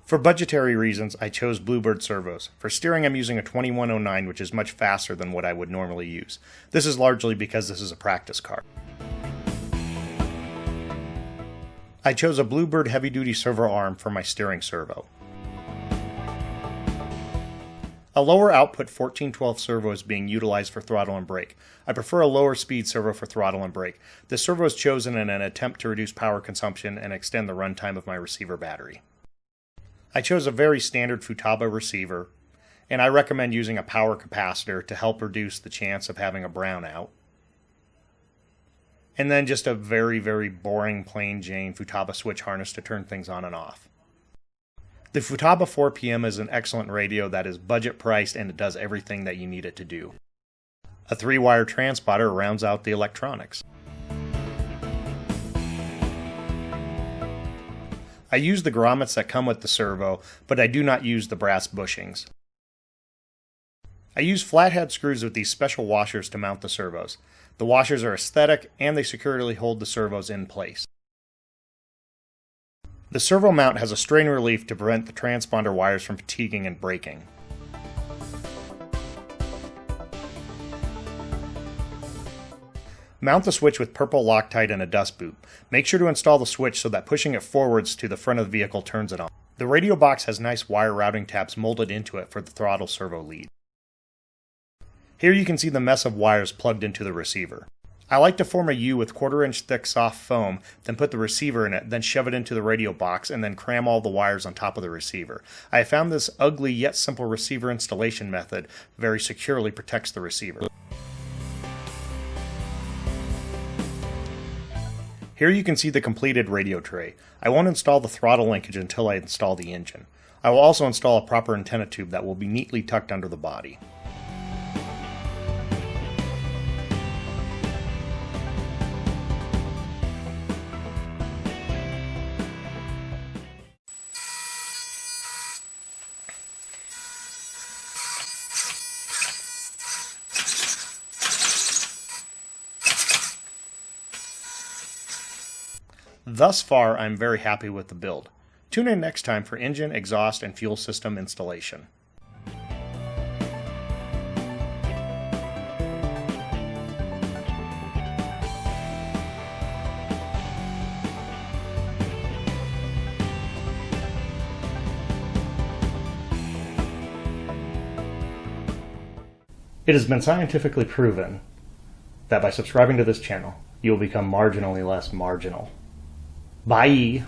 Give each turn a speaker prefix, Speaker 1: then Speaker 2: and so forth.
Speaker 1: For budgetary reasons, I chose Bluebird servos. For steering, I'm using a 2109, which is much faster than what I would normally use. This is largely because this is a practice car. I chose a Bluebird heavy-duty servo arm for my steering servo. A lower output 1412 servo is being utilized for throttle and brake. I prefer a lower speed servo for throttle and brake. This servo is chosen in an attempt to reduce power consumption and extend the runtime of my receiver battery. I chose a very standard Futaba receiver, and I recommend using a power capacitor to help reduce the chance of having a brownout. And then just a very, very boring plain Jane Futaba switch harness to turn things on and off. The Futaba 4PM is an excellent radio that is budget priced and it does everything that you need it to do. A 3-wire transponder rounds out the electronics. I use the grommets that come with the servo, but I do not use the brass bushings. I use flathead screws with these special washers to mount the servos. The washers are aesthetic and they securely hold the servos in place. The servo mount has a strain relief to prevent the transponder wires from fatiguing and breaking. Mount the switch with purple Loctite and a dust boot. Make sure to install the switch so that pushing it forwards to the front of the vehicle turns it on. The radio box has nice wire routing tabs molded into it for the throttle servo lead. Here you can see the mess of wires plugged into the receiver. I like to form a U with 1/4 inch thick soft foam, then put the receiver in it, then shove it into the radio box, and then cram all the wires on top of the receiver. I have found this ugly yet simple receiver installation method very securely protects the receiver. Here you can see the completed radio tray. I won't install the throttle linkage until I install the engine. I will also install a proper antenna tube that will be neatly tucked under the body. Thus far, I'm very happy with the build. Tune in next time for engine, exhaust, and fuel system installation. It has been scientifically proven that by subscribing to this channel, you will become marginally less marginal. Bye!